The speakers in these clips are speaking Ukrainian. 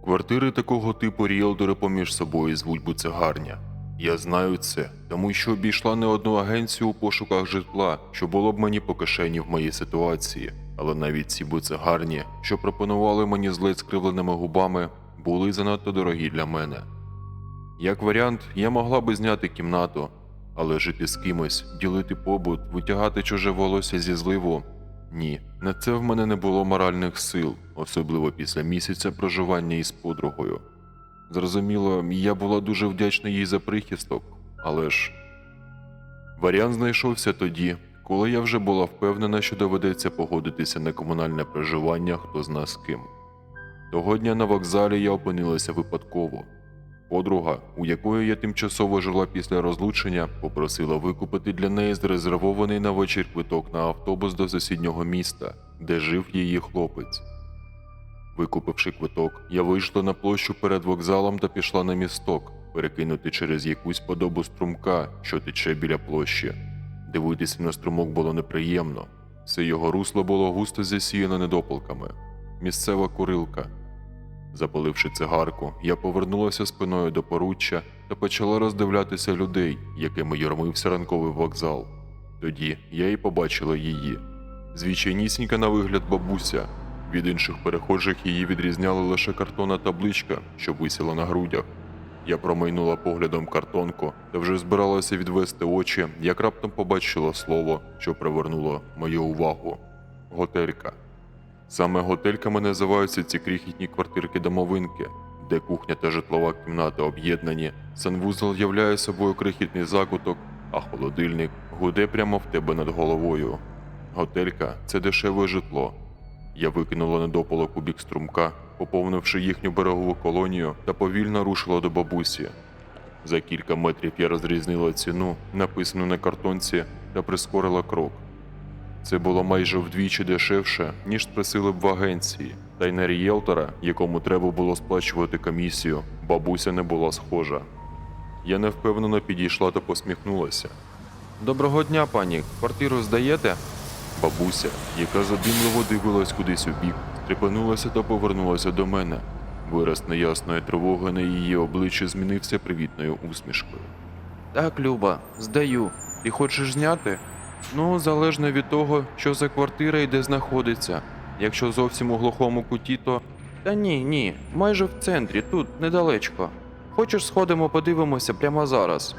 Квартири такого типу ріелтори поміж собою звуть буцегарня. Я знаю це, тому що обійшла не одну агенцію у пошуках житла, що було б мені по кишені в моїй ситуації. Але навіть ці буцегарні, що пропонували мені з ледь скривленими губами, були занадто дорогі для мене. Як варіант, я могла би зняти кімнату, але жити з кимось, ділити побут, витягати чуже волосся зі зливу – ні, на це в мене не було моральних сил, особливо після місяця проживання із подругою. Зрозуміло, я була дуже вдячна їй за прихисток, але ж… Варіант знайшовся тоді, коли я вже була впевнена, що доведеться погодитися на комунальне проживання хто зна з ким. Того дня на вокзалі я опинилася випадково. Подруга, у якої я тимчасово жила після розлучення, попросила викупити для неї зарезервований на вечір квиток на автобус до сусіднього міста, де жив її хлопець. Викупивши квиток, я вийшла на площу перед вокзалом та пішла на місток, перекинути через якусь подобу струмка, що тече біля площі. Дивитися на струмок було неприємно. Все його русло було густо засіяно недопалками. Місцева курилка. Запаливши цигарку, я повернулася спиною до поруччя та почала роздивлятися людей, якими юрмився ранковий вокзал. Тоді я і побачила її. Звичайнісінька на вигляд бабуся. Від інших перехожих її відрізняла лише картонна табличка, що висіла на грудях. Я промайнула поглядом картонку та вже збиралася відвести очі, як раптом побачила слово, що привернуло мою увагу – готелька. Саме готельками називаються ці крихітні квартирки-домовинки, де кухня та житлова кімната об'єднані, санвузол являє собою крихітний закуток, а холодильник гуде прямо в тебе над головою. Готелька – це дешеве житло. Я викинула недопалок у бік струмка, поповнивши їхню берегову колонію, та повільно рушила до бабусі. За кілька метрів я розрізнила ціну, написану на картонці, та прискорила крок. Це було майже вдвічі дешевше, ніж просили б в агенції, та й на ріелтора, якому треба було сплачувати комісію, бабуся не була схожа. Я невпевнено підійшла та посміхнулася. Доброго дня, пані. Квартиру здаєте? Бабуся, яка задимливо дивилась кудись у бік, стрепенулася та повернулася до мене. Вираз неясної тривоги на її обличчі змінився привітною усмішкою. Так, Люба, здаю. Ти хочеш зняти? Ну, залежно від того, що за квартира і де знаходиться. Якщо зовсім у глухому куті, то… Та ні, майже в центрі, тут, недалечко. Хочеш, сходимо, подивимося прямо зараз?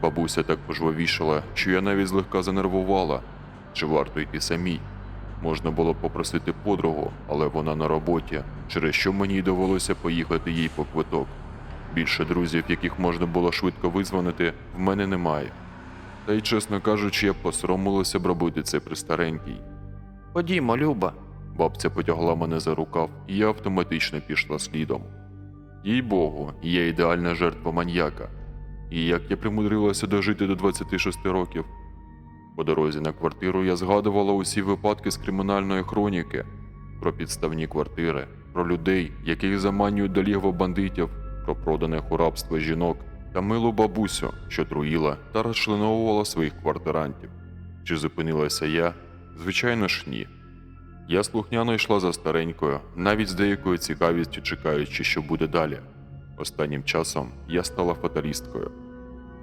Бабуся так пожвавішала, що я навіть злегка занервувала. Чи варто йти самій? Можна було попросити подругу, але вона на роботі, через що мені й довелося поїхати їй по квиток. Більше друзів, яких можна було швидко визвонити, в мене немає. Та й, чесно кажучи, я посоромилася б робити це при старенькій. Ходімо, Люба. Бабця потягла мене за рукав, і я автоматично пішла слідом. Їй-богу, я ідеальна жертва маньяка. І як я примудрилася дожити до 26 років. По дорозі на квартиру я згадувала усі випадки з кримінальної хроніки, про підставні квартири, про людей, яких заманюють до лігва бандитів, про проданих у рабство жінок та милу бабусю, що труїла та розчленовувала своїх квартирантів. Чи зупинилася я? Звичайно ж ні. Я слухняно йшла за старенькою, навіть з деякою цікавістю чекаючи, що буде далі. Останнім часом я стала фаталісткою.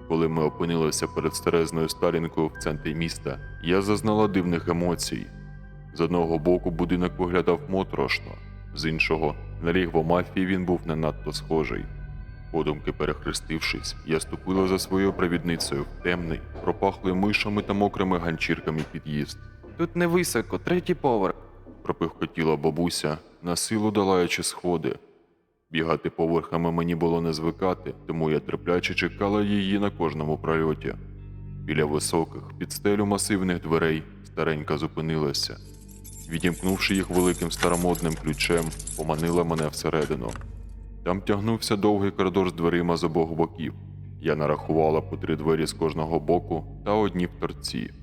Коли ми опинилися перед старезною Сталінкою в центрі міста, я зазнала дивних емоцій. З одного боку будинок виглядав моторошно, з іншого, на лігво мафії він був не надто схожий. Подумки перехрестившись, я ступила за своєю провідницею в темний, пропахлий мишами та мокрими ганчірками під'їзд. Тут невисоко, 3-й поверх. Пропихкотіла бабуся, на силу долаючи сходи. Бігати поверхами мені було не звикати, тому я терпляче чекала її на кожному прольоті. Біля високих, під стелю масивних дверей, старенька зупинилася. Відімкнувши їх великим старомодним ключем, поманила мене всередину. Там тягнувся довгий коридор з дверима з обох боків. Я нарахувала по 3 двері з кожного боку та одні в торці.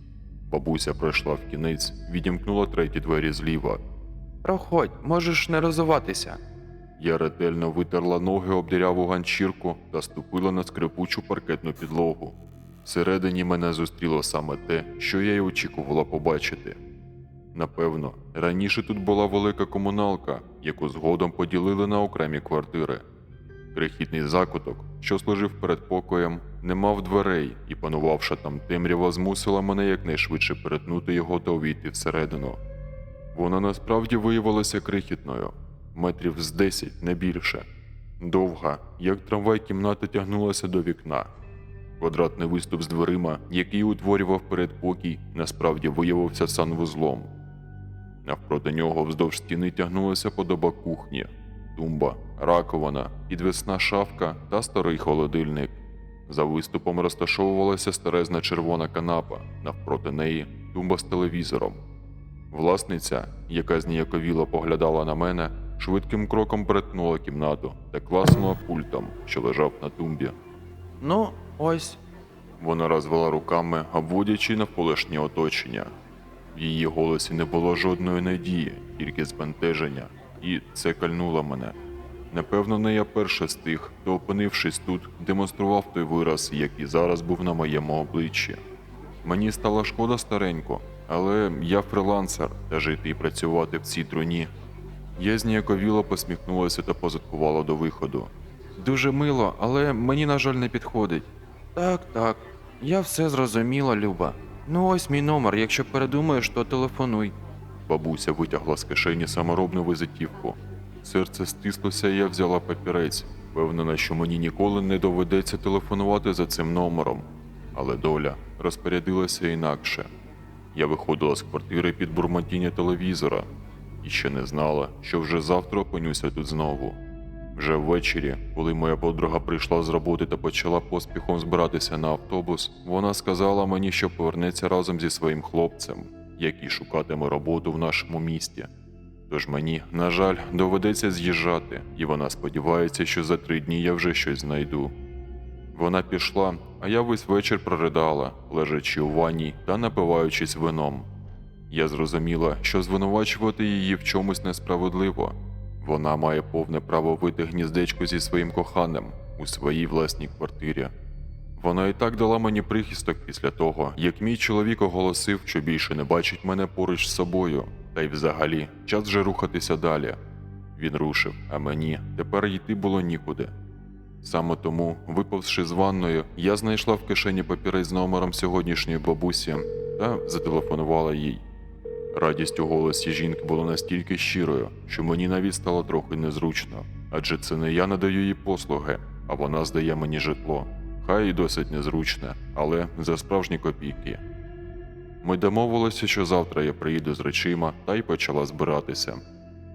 Бабуся пройшла в кінець, відімкнула 3-ті двері зліва. Проходь, можеш не розуватися. Я ретельно витерла ноги об діряву ганчірку та ступила на скрипучу паркетну підлогу. Всередині мене зустріло саме те, що я й очікувала побачити. Напевно, раніше тут була велика комуналка, яку згодом поділили на окремі квартири. Крихітний закуток, що служив передпокоєм, не мав дверей, і панувавша там темрява змусила мене якнайшвидше перетнути його та увійти всередину. Вона насправді виявилася крихітною, метрів з 10, не більше. Довга, як трамвай, кімната тягнулася до вікна. Квадратний виступ з дверима, який утворював передпокій, насправді виявився санвузлом. Навпроти нього вздовж стіни тягнулася подоба кухні, тумба, раковина, підвісна шафка та старий холодильник. За виступом розташовувалася старезна червона канапа, навпроти неї тумба з телевізором. Власниця, яка зніяковіло поглядала на мене, швидким кроком перетнула кімнату та класнула пультом, що лежав на тумбі. Ну, ось. Вона розвела руками, обводячи навколишнє оточення. В її голосі не було жодної надії, тільки збентеження, і це кольнуло мене. Напевно, не я перша з тих, хто, опинившись тут, демонстрував той вираз, який зараз був на моєму обличчі. Мені стало шкода старенько, але я фрилансер, та жити і працювати в цій труні. Я зніяковіло посміхнулася та позадкувала до виходу. Дуже мило, але мені, на жаль, не підходить. Так, я все зрозуміла, Люба. Ну ось мій номер, якщо передумаєш, то телефонуй. Бабуся витягла з кишені саморобну визитівку. Серце стислося, і я взяла папірець, впевнена, що мені ніколи не доведеться телефонувати за цим номером. Але доля розпорядилася інакше. Я виходила з квартири під бурмотіння телевізора і ще не знала, що вже завтра опинюся тут знову. Вже ввечері, коли моя подруга прийшла з роботи та почала поспіхом збиратися на автобус, вона сказала мені, що повернеться разом зі своїм хлопцем, який шукатиме роботу в нашому місті. Тож мені, на жаль, доведеться з'їжджати, і вона сподівається, що за 3 дні я вже щось знайду. Вона пішла, а я весь вечір проридала, лежачи у ванні та напиваючись вином. Я зрозуміла, що звинувачувати її в чомусь несправедливо. Вона має повне право вити гніздечко зі своїм коханим у своїй власній квартирі. Вона і так дала мені прихисток після того, як мій чоловік оголосив, що більше не бачить мене поруч з собою, та й взагалі час вже рухатися далі. Він рушив, а мені тепер йти було нікуди. Саме тому, випавши з ванною, я знайшла в кишені папірець з номером сьогоднішньої бабусі та зателефонувала їй. Радість у голосі жінки була настільки щирою, що мені навіть стало трохи незручно, адже це не я надаю їй послуги, а вона здає мені житло. Хай і досить незручне, але за справжні копійки. Ми домовилися, що завтра я приїду з речима, та й почала збиратися.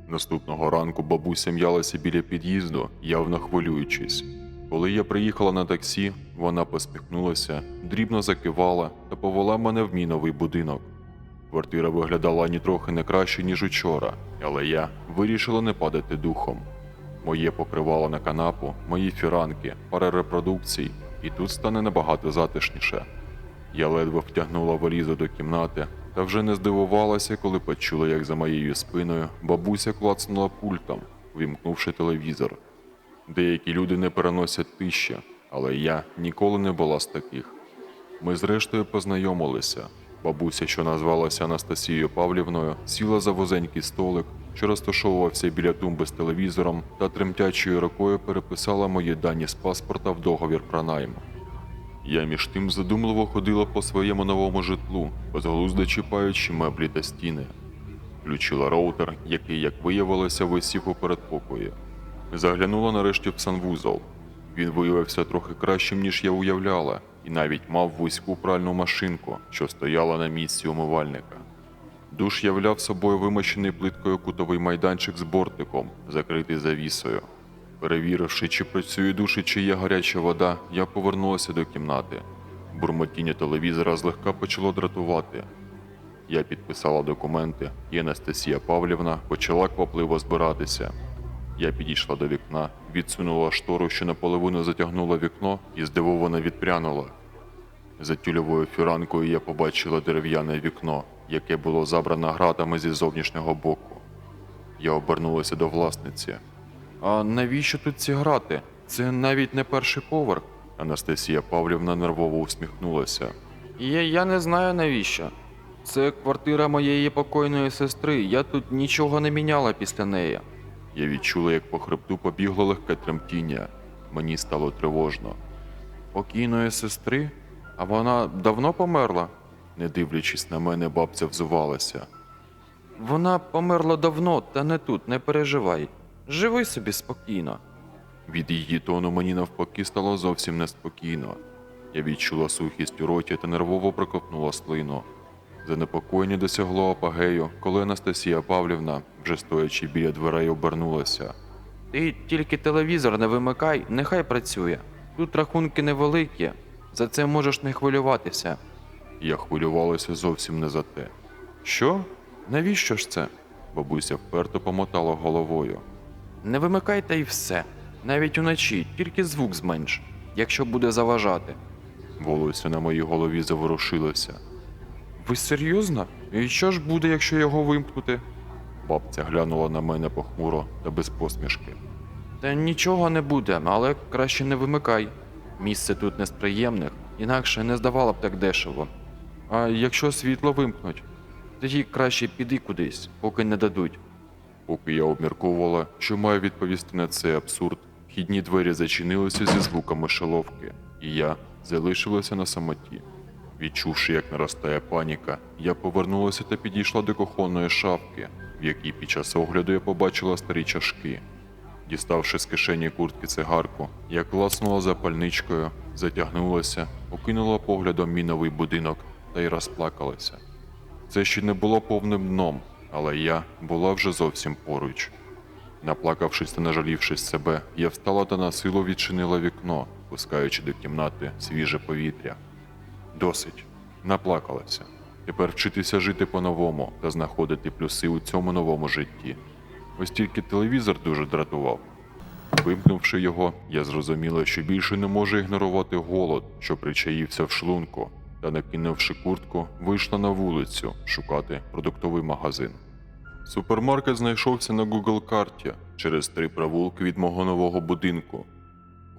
Наступного ранку бабуся м'ялася біля під'їзду, явно хвилюючись. Коли я приїхала на таксі, вона посміхнулася, дрібно закивала та повела мене в мій новий будинок. Квартира виглядала нітрохи не краще, ніж учора, але я вирішила не падати духом. Моє покривало на канапу, мої фіранки, пара репродукцій, і тут стане набагато затишніше. Я ледве втягнула валізу до кімнати та вже не здивувалася, коли почула, як за моєю спиною бабуся клацнула пультом, вимкнувши телевізор. Деякі люди не переносять тиші, але я ніколи не була з таких. Ми зрештою познайомилися. Бабуся, що назвалася Анастасією Павлівною, сіла за вузенький столик, що розташовувався біля тумби з телевізором, та тремтячою рукою переписала мої дані з паспорта в договір про найм. Я між тим задумливо ходила по своєму новому житлу, безглуздо чіпаючи меблі та стіни. Включила роутер, який, як виявилося, висів у передпокої. Заглянула нарешті в санвузол. Він виявився трохи кращим, ніж я уявляла, і навіть мав вузьку пральну машинку, що стояла на місці умивальника. Душ являв собою вимощений плиткою кутовий майданчик з бортиком, закритий завісою. Перевіривши, чи працює душ і чи є гаряча вода, я повернулася до кімнати. Бурмотіння телевізора злегка почало дратувати. Я підписала документи, і Анастасія Павлівна почала квапливо збиратися. Я підійшла до вікна, відсунула штору, що наполовину затягнула вікно, і здивовано відпрянула. За тюльовою фіранкою я побачила дерев'яне вікно, яке було забрано гратами зі зовнішнього боку. Я обернулася до власниці. А навіщо тут ці грати? Це навіть не перший поверх. Анастасія Павлівна нервово усміхнулася. Я не знаю навіщо. Це квартира моєї покойної сестри. Я тут нічого не міняла після неї. Я відчула, як по хребту побігло легке тремтіння. Мені стало тривожно. Покійної сестри? А вона давно померла? Не дивлячись на мене, бабця взувалася. Вона померла давно, та не тут, не переживай. Живи собі спокійно. Від її тону мені навпаки стало зовсім неспокійно. Я відчула сухість у роті та нервово проковтнула слину. Занепокоєння досягло апогею, коли Анастасія Павлівна, вже стоячи біля дверей, обернулася. Ти тільки телевізор не вимикай, нехай працює. Тут рахунки невеликі, за це можеш не хвилюватися. Я хвилювалася зовсім не за те. Що? Навіщо ж це? Бабуся вперто помотала головою. Не вимикай та й все. Навіть уночі, тільки звук зменш, якщо буде заважати. Волосся на моїй голові заворушилося. Ви серйозно? І що ж буде, якщо його вимкнути? Бабця глянула на мене похмуро та без посмішки. Та нічого не буде, але краще не вимикай. Місце тут не з приємних, інакше не здавало б так дешево. А якщо світло вимкнуть, тоді краще піди кудись, поки не дадуть. Поки я обмірковувала, що маю відповісти на цей абсурд, вхідні двері зачинилися зі звуками шаловки, і я залишилася на самоті. Відчувши, як наростає паніка, я повернулася та підійшла до кухонної шафки, в якій під час огляду я побачила старі чашки. Діставши з кишені куртки цигарку, я клацнула запальничкою, затягнулася, окинула поглядом мій новий будинок та й розплакалася. Це ще не було повним дном, але я була вже зовсім поруч. Наплакавшись та нажалівшись себе, я встала та насилу відчинила вікно, пускаючи до кімнати свіже повітря. Досить. Наплакалася. Тепер вчитися жити по-новому та знаходити плюси у цьому новому житті. Ось тільки телевізор дуже дратував. Вимкнувши його, я зрозуміла, що більше не можу ігнорувати голод, що причаївся в шлунку, та, накинувши куртку, вийшла на вулицю шукати продуктовий магазин. Супермаркет знайшовся на Google-карті через 3 провулки від мого нового будинку.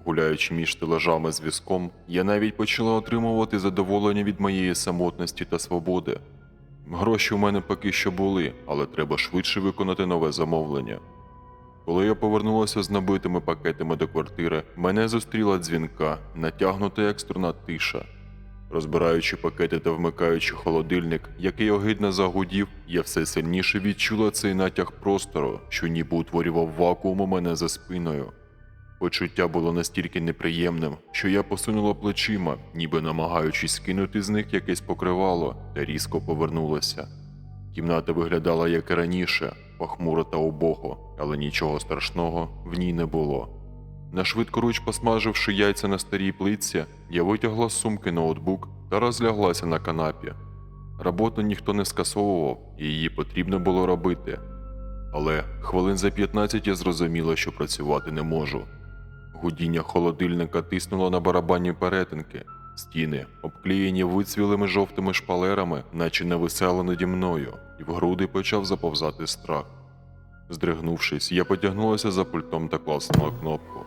Гуляючи між стелажами з візком, я навіть почала отримувати задоволення від моєї самотності та свободи. Гроші у мене поки що були, але треба швидше виконати нове замовлення. Коли я повернулася з набитими пакетами до квартири, мене зустріла дзвінка, натягнута екстрена тиша. Розбираючи пакети та вмикаючи холодильник, який огидно загудів, я все сильніше відчула цей натяг простору, що ніби утворював вакуум у мене за спиною. Почуття було настільки неприємним, що я посунула плечима, ніби намагаючись скинути з них якесь покривало, та різко повернулася. Кімната виглядала як і раніше, похмуро та убого, але нічого страшного в ній не було. Нашвидкоруч посмаживши яйця на старій плитці, я витягла з сумки ноутбук та розляглася на канапі. Роботу ніхто не скасовував, і її потрібно було робити. Але хвилин за 15 я зрозуміла, що працювати не можу. Гудіння холодильника тиснуло на барабанні перетинки. Стіни, обклеєні вицвілими жовтими шпалерами, наче нависали наді мною, і в груди почав заповзати страх. Здригнувшись, я потягнулася за пультом та клацнула кнопку.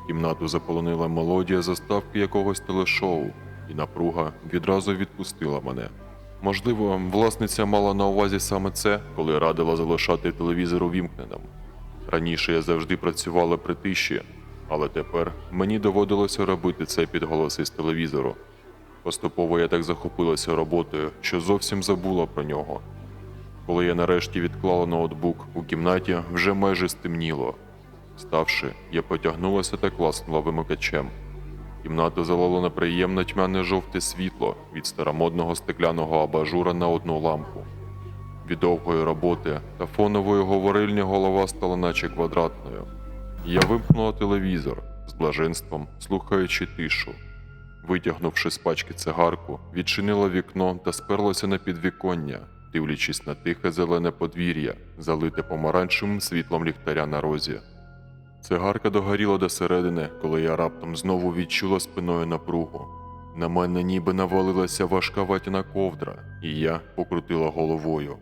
Кімнату заполонила мелодія заставки якогось телешоу, і напруга відразу відпустила мене. Можливо, власниця мала на увазі саме це, коли радила залишати телевізор увімкненим. Раніше я завжди працювала при тиші, але тепер мені доводилося робити це під голоси з телевізору. Поступово я так захопилася роботою, що зовсім забула про нього. Коли я нарешті відклала ноутбук, у кімнаті вже майже стемніло. Вставши, я потягнулася та клацнула вимикачем. Кімнату залило неприємне тьмяне жовте світло від старомодного стекляного абажура на одну лампу. Від довгої роботи та фонової говорильні голова стала наче квадратною. Я вимкнула телевізор, з блаженством слухаючи тишу. Витягнувши з пачки цигарку, відчинила вікно та сперлася на підвіконня, дивлячись на тихе зелене подвір'я, залите помаранчевим світлом ліхтаря на розі. Цигарка догоріла до середини, коли я раптом знову відчула спиною напругу. На мене ніби навалилася важка ватяна ковдра, і я покрутила головою.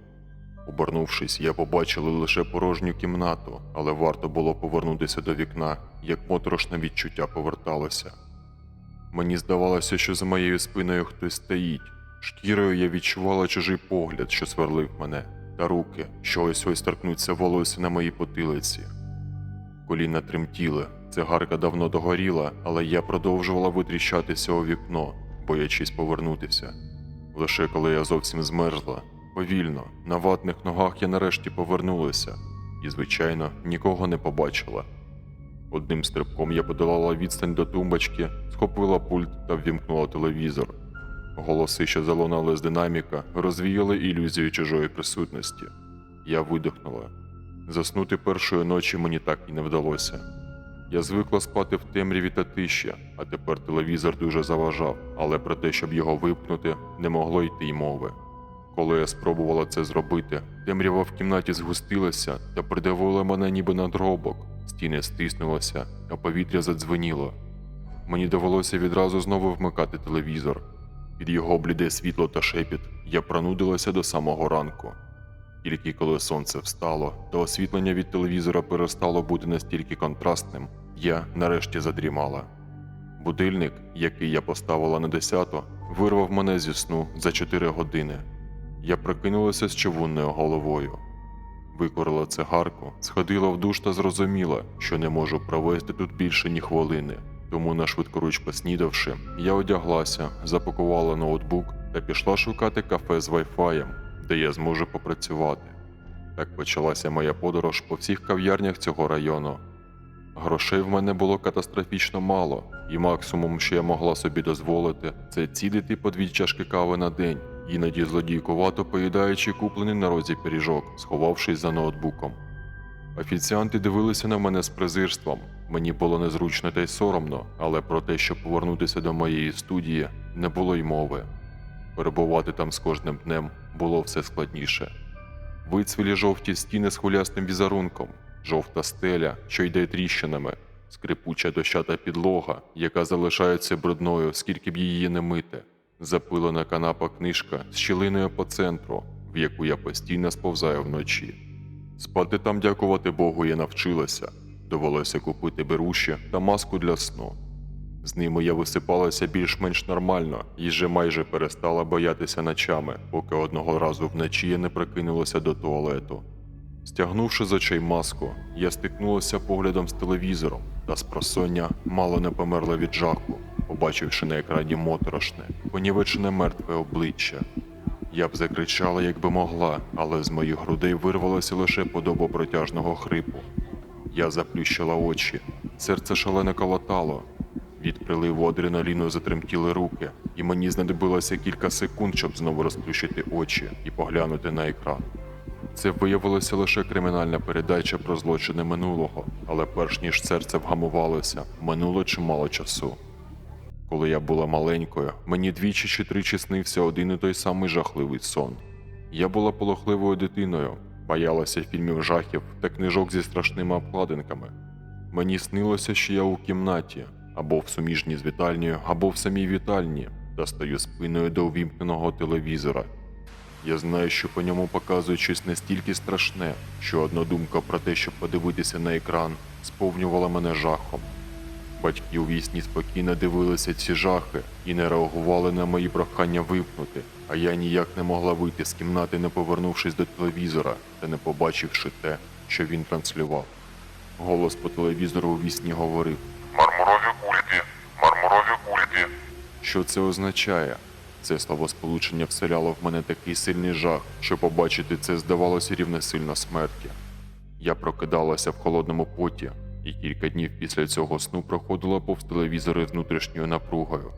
Обернувшись, я побачив лише порожню кімнату, але варто було повернутися до вікна, як моторошне відчуття поверталося. Мені здавалося, що за моєю спиною хтось стоїть. Шкірою я відчувала чужий погляд, що сверлив мене, та руки, що ось-ось торкнуться волосся на моїй потилиці. Коліна тремтіли, цигарка давно догоріла, але я продовжувала витріщатися у вікно, боячись повернутися. Лише коли я зовсім змерзла, повільно, на ватних ногах я нарешті повернулася і, звичайно, нікого не побачила. Одним стрибком я подолала відстань до тумбочки, схопила пульт та ввімкнула телевізор. Голоси, що залунали з динаміка, розвіяли ілюзію чужої присутності. Я видихнула. Заснути першої ночі мені так і не вдалося. Я звикла спати в темряві та тиші, а тепер телевізор дуже заважав, але про те, щоб його вимкнути, не могло йти й мови. Коли я спробувала це зробити, темрява в кімнаті згустилася та придавила мене ніби надгробок. Стіни стиснулися, а повітря задзвеніло. Мені довелося відразу знову вмикати телевізор. Під його бліде світло та шепіт я пронудилася до самого ранку. Тільки коли сонце встало, та освітлення від телевізора перестало бути настільки контрастним, я нарешті задрімала. Будильник, який я поставила на 10, вирвав мене зі сну за 4 години. Я прокинулася з човунною головою. Викурила цигарку, сходила в душ та зрозуміла, що не можу провести тут більше ні хвилини. Тому, нашвидкоруч поснідавши, я одяглася, запакувала ноутбук та пішла шукати кафе з вайфаєм, де я зможу попрацювати. Так почалася моя подорож по всіх кав'ярнях цього району. Грошей в мене було катастрофічно мало, і максимум, що я могла собі дозволити, це цідити по 2 чашки кави на день, іноді злодійкувато поїдаючи куплений на розі пиріжок, сховавшись за ноутбуком. Офіціанти дивилися на мене з презирством. Мені було незручно та й соромно, але про те, щоб повернутися до моєї студії, не було й мови. Перебувати там з кожним днем було все складніше. Вицвілі жовті стіни з хвилястим візерунком, жовта стеля, що йде тріщинами, скрипуча дощата підлога, яка залишається брудною, скільки б її не мити, запилена канапа книжка з щілиною по центру, в яку я постійно сповзаю вночі. Спати там, дякувати Богу, я навчилася. Довелося купити беруші та маску для сну. З ними я висипалася більш-менш нормально і вже майже перестала боятися ночами, поки одного разу вночі я не прикинулася до туалету. Стягнувши з очей маску, я стикнулася поглядом з телевізором та спросоння мало не померла від жаху, побачивши на екрані моторошне, понівечене мертве обличчя. Я б закричала, якби могла, але з моїх грудей вирвалося лише подоба протяжного хрипу. Я заплющила очі, серце шалено колотало. Від приливу адреналіну затремтіли руки, і мені знадобилося кілька секунд, щоб знову розплющити очі і поглянути на екран. Це виявилося лише кримінальна передача про злочини минулого, але перш ніж серце вгамувалося, минуло чимало часу. Коли я була маленькою, мені 2 чи 3 снився один і той самий жахливий сон. Я була полохливою дитиною, боялася фільмів жахів та книжок зі страшними обкладинками. Мені снилося, що я у кімнаті, або в суміжній з вітальнею, або в самій вітальні, та стою спиною до увімкненого телевізора. Я знаю, що по ньому показують щось настільки страшне, що одна думка про те, щоб подивитися на екран, сповнювала мене жахом. Батьки у вісні спокійно дивилися ці жахи і не реагували на мої прохання вимкнути, а я ніяк не могла вийти з кімнати, не повернувшись до телевізора та не побачивши те, що він транслював. Голос по телевізору у вісні говорив: Мармурові кульки, мармурові кульки. Що це означає? Це словосполучення вселяло в мене такий сильний жах, що побачити це здавалося рівносильно смерті. Я прокидалася в холодному поті, і кілька днів після цього сну проходила повз телевізори з внутрішньою напругою.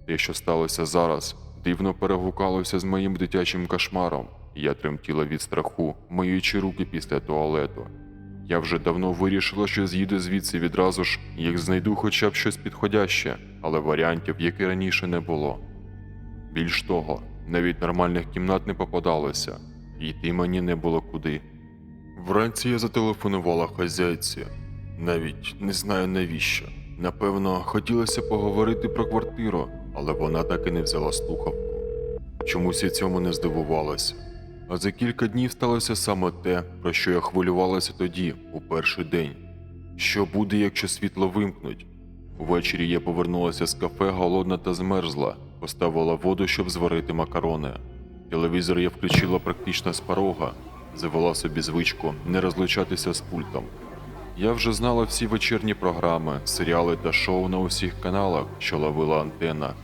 Те, що сталося зараз, дивно перегукалося з моїм дитячим кошмаром, і я тремтіла від страху, миючи руки після туалету. Я вже давно вирішила, що з'їду звідси відразу ж, як знайду хоча б щось підходяще, але варіантів, як і раніше, не було. Більш того, навіть нормальних кімнат не попадалося, і йти мені не було куди. Вранці я зателефонувала хазяйці. Навіть не знаю навіщо. Напевно, хотілося поговорити про квартиру, але вона так і не взяла слухавку. Чомусь я цьому не здивувалася. А за кілька днів сталося саме те, про що я хвилювалася тоді, у перший день. Що буде, якщо світло вимкнуть? Увечері я повернулася з кафе голодна та змерзла, поставила воду, щоб зварити макарони. Телевізор я включила практично з порога, завела собі звичку не розлучатися з пультом. Я вже знала всі вечірні програми, серіали та шоу на усіх каналах, що ловила антенна.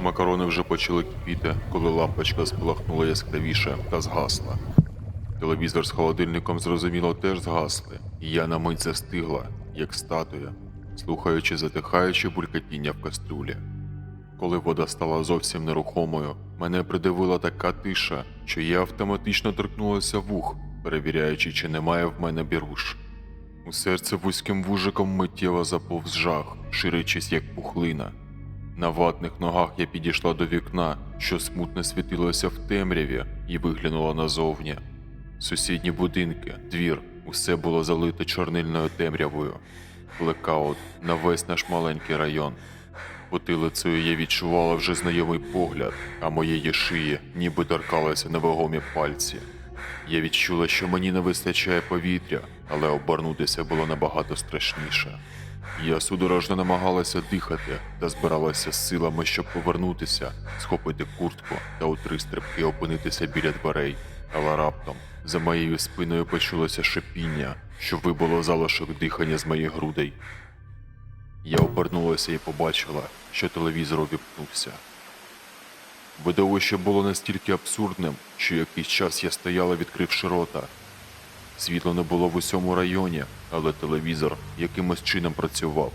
Макарони вже почали кипіти, коли лампочка спалахнула яскравіше та згасла. Телевізор з холодильником, зрозуміло, теж згасли, і я на мить застигла, як статуя, слухаючи затихаюче булькотіння в каструлі. Коли вода стала зовсім нерухомою, мене придивила така тиша, що я автоматично торкнулася вух, перевіряючи, чи немає в мене біруш. У серце вузьким вужиком миттєво заповз жах, ширячись як пухлина. На ватних ногах я підійшла до вікна, що смутно світилося в темряві, і виглянула назовні. Сусідні будинки, двір – усе було залите чорнильною темрявою. Блекаут на весь наш маленький район. Потилицею я відчувала вже знайомий погляд, а моєї шиї ніби торкалися невагомі пальці. Я відчула, що мені не вистачає повітря, але обернутися було набагато страшніше. Я судорожно намагалася дихати та збиралася з силами, щоб повернутися, схопити куртку та у 3 стрибки опинитися біля дверей. Але раптом за моєю спиною почулося шипіння, що вибило залишок дихання з моїх грудей. Я обернулася і побачила, що телевізор увімкнувся. Видовище було настільки абсурдним, що якийсь час я стояла, відкривши рота. Світла не було в усьому районі, але телевізор якимось чином працював.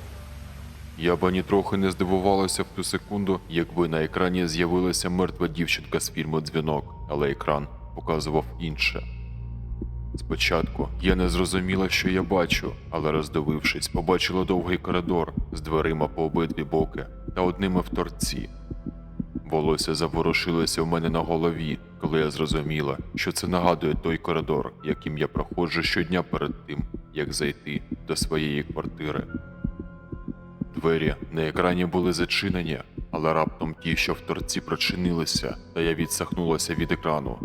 Я б ані трохи не здивувалася в ту секунду, якби на екрані з'явилася мертва дівчинка з фільму «Дзвінок», але екран показував інше. Спочатку я не зрозуміла, що я бачу, але роздивившись, побачила довгий коридор з дверима по обидві боки та одними в торці. Волосся заворушилося в мене на голові, коли я зрозуміла, що це нагадує той коридор, яким я проходжу щодня перед тим, як зайти до своєї квартири. Двері на екрані були зачинені, але раптом ті, що в торці, прочинилися, та я відсахнулася від екрану.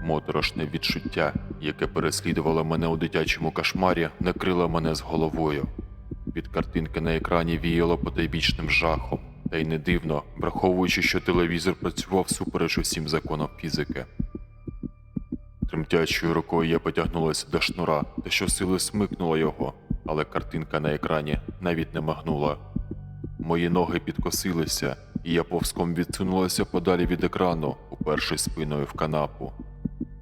Моторошне відчуття, яке переслідувало мене у дитячому кошмарі, накрило мене з головою. Від картинки на екрані віяло потайбічним жахом, та й не дивно, враховуючи, що телевізор працював всупереч усім законам фізики. Тремтячою рукою я потягнулася до шнура та щосили смикнула його, але картинка на екрані навіть не мигнула. Мої ноги підкосилися, і я повзком відсунулася подалі від екрану, упершись спиною в канапу.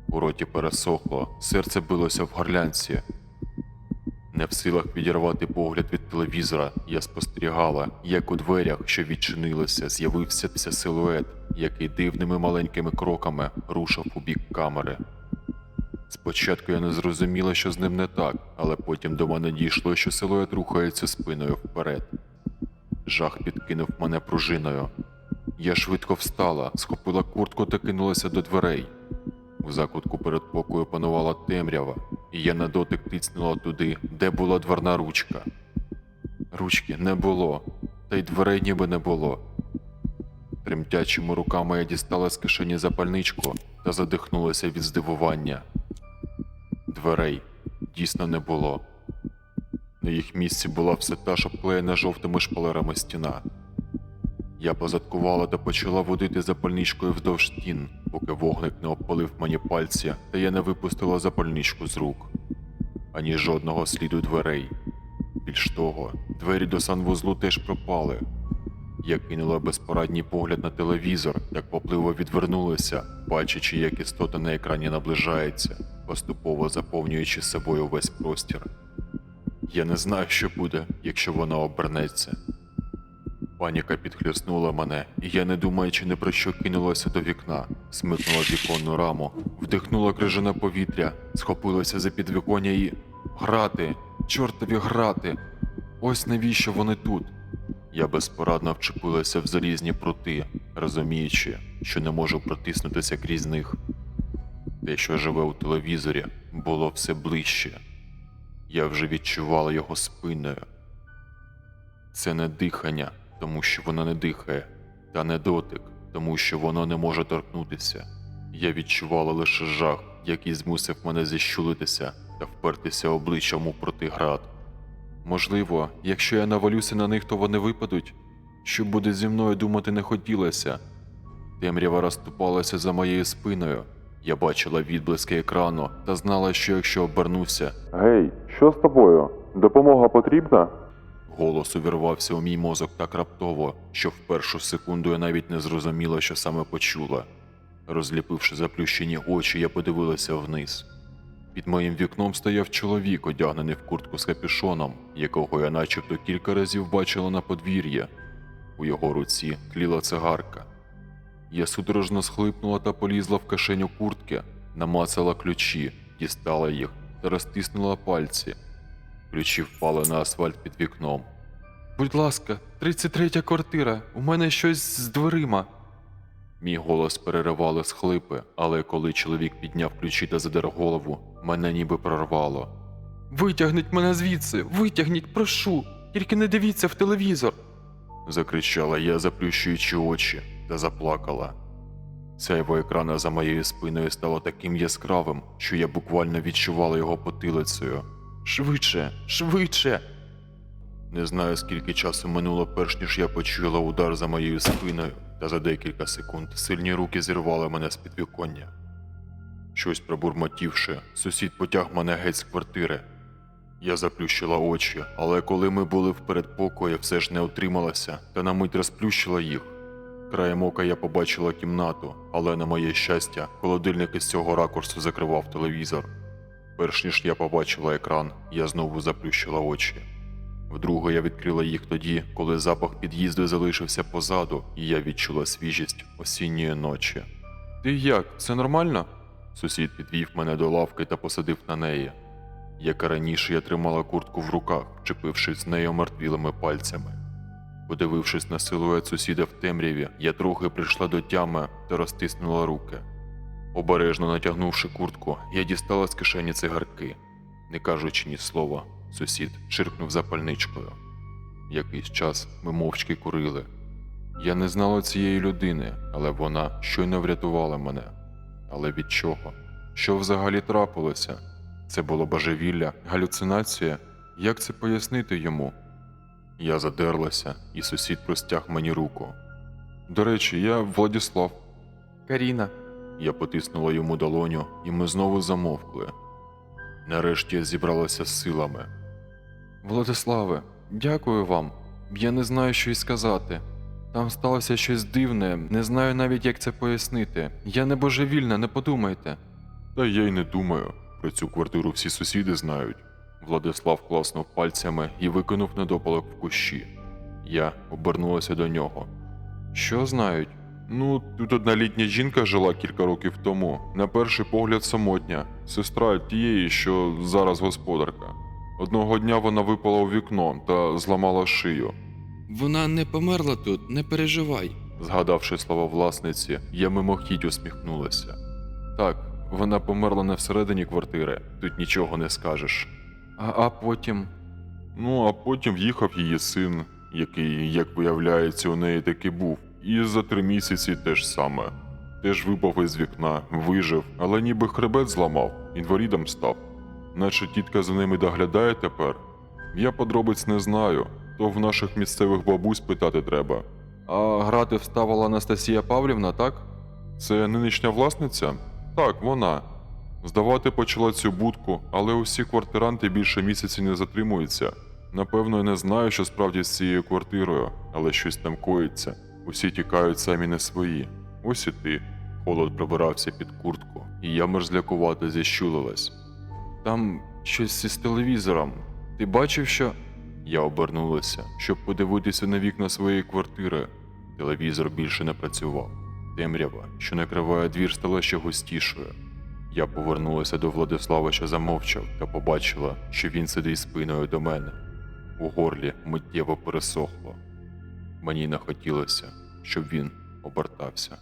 У роті пересохло, серце билося в горлянці. Не в силах відірвати погляд від телевізора, я спостерігала, як у дверях, що відчинилися, з'явився силует, який дивними маленькими кроками рушив у бік камери. Спочатку я не зрозуміла, що з ним не так, але потім до мене дійшло, що силует рухається спиною вперед. Жах підкинув мене пружиною. Я швидко встала, схопила куртку та кинулася до дверей. У закутку передпокою панувала темрява, і я на дотик тицнула туди, де була дверна ручка. Ручки не було, та й дверей ніби не було. Тремтячими руками я дістала з кишені запальничку та задихнулася від здивування. Дверей дійсно не було. На їх місці була все та ж обклеєна жовтими шпалерами стіна. Я позадкувала та почала водити запальничкою вздовж стін, поки вогник не обпалив мені пальці, та я не випустила запальничку з рук. Ані жодного сліду дверей. Більш того, двері до санвузлу теж пропали. Я кинула безпорадній погляд на телевізор, як попливо відвернулася, бачачи, як істота на екрані наближається, поступово заповнюючи собою весь простір. Я не знаю, що буде, якщо вона обернеться. Паніка підхльоснула мене, і я, не думаючи ні про що, кинулася до вікна, смикнула віконну раму, вдихнула крижане повітря, схопилася за підвіконня і... Грати! Чортові грати! Ось навіщо вони тут? Я безпорадно вчепилася в залізні прути, розуміючи, що не можу протиснутися крізь них. Те, що живе у телевізорі, було все ближче. Я вже відчувала його спиною. Це не дихання, тому що воно не дихає, та не дотик, тому що воно не може торкнутися. Я відчувала лише жах, який змусив мене зіщулитися та впертися обличчям у протиград. Можливо, якщо я навалюся на них, то вони випадуть? Що буде зі мною, думати не хотілося. Темрява розступалася за моєю спиною. Я бачила відблиски екрану та знала, що якщо обернуся... Гей, що з тобою? Допомога потрібна? Голос увірвався у мій мозок так раптово, що в першу секунду я навіть не зрозуміла, що саме почула. Розліпивши заплющені очі, я подивилася вниз. Під моїм вікном стояв чоловік, одягнений в куртку з капюшоном, якого я начебто кілька разів бачила на подвір'ї. У його руці тліла цигарка. Я судорожно схлипнула та полізла в кишеню куртки, намацала ключі, дістала їх та розтиснула пальці. Ключі впали на асфальт під вікном. Будь ласка, 33-я квартира, у мене щось з дверима. Мій голос переривали схлипи, але коли чоловік підняв ключі та задер голову, мене ніби прорвало. Витягніть мене звідси, витягніть, прошу, тільки не дивіться в телевізор. Закричала я, заплющуючи очі, та заплакала. Сяйво екрана за моєю спиною стало таким яскравим, що я буквально відчувала його потилицею. Швидше, швидше. Не знаю, скільки часу минуло, перш ніж я почула удар за моєю спиною, та за декілька секунд сильні руки зірвали мене з підвіконня. Щось пробурмотівши, сусід потяг мене геть з квартири. Я заплющила очі, але коли ми були в передпокої, все ж не утрималася та на мить розплющила їх. Краєм ока я побачила кімнату, але на моє щастя, холодильник із цього ракурсу закривав телевізор. Перш ніж я побачила екран, я знову заплющила очі. Вдруге я відкрила їх тоді, коли запах під'їзду залишився позаду, і я відчула свіжість осінньої ночі. Ти як, все нормально? Сусід підвів мене до лавки та посадив на неї. Як і раніше, я тримала куртку в руках, вчепившись з нею мертвілими пальцями. Подивившись на силует сусіда в темряві, я трохи прийшла до тями та розтиснула руки. Обережно натягнувши куртку, я дістала з кишені цигарки. Не кажучи ні слова, сусід чиркнув запальничкою. Якийсь час ми мовчки курили. Я не знала цієї людини, але вона щойно врятувала мене. Але від чого? Що взагалі трапилося? Це було божевілля, галюцинація? Як це пояснити йому? Я задерлася, і сусід простяг мені руку. До речі, я Владислав. Каріна. Я потиснула йому долоню, і ми знову замовкли. Нарешті я зібралася з силами. Владиславе, дякую вам. Я не знаю, що й сказати. Там сталося щось дивне, не знаю навіть, як це пояснити. Я не божевільна, не подумайте. Та я й не думаю. Про цю квартиру всі сусіди знають. Владислав класнув пальцями і викинув недопалок в кущі. Я обернулася до нього. Що знають? Ну, тут одна літня жінка жила кілька років тому. На перший погляд самотня. Сестра тієї, що зараз господарка. Одного дня вона випала у вікно та зламала шию. Вона не померла тут, не переживай. Згадавши слова власниці, я мимохідь усміхнулася. Так, вона померла не всередині квартири, тут нічого не скажеш. А потім? Ну, а потім в'їхав її син, який, як виявляється, у неї таки був. І за 3 місяці теж саме. Теж випав із вікна, вижив, але ніби хребет зламав, інвалідом став. Наче тітка за ними доглядає тепер. Я подробиць не знаю, то в наших місцевих бабусь питати треба. А грати вставила Анастасія Павлівна, так? Це нинішня власниця? Так, вона. Здавати почала цю будку, але усі квартиранти більше місяці не затримуються. Напевно, я не знаю, що справді з цією квартирою, але щось там коїться. Усі тікають самі не свої. Ось і ти. Холод пробирався під куртку, і я мерзлякувато зіщулилась. Там щось із телевізором. Ти бачив, що... Я обернулася, щоб подивитися на вікна своєї квартири. Телевізор більше не працював. Темрява, що накриває двір, стала ще густішою. Я повернулася до Владислава, що замовчав, та побачила, що він сидить спиною до мене. У горлі миттєво пересохло. Мені не хотілося, щоб він обертався.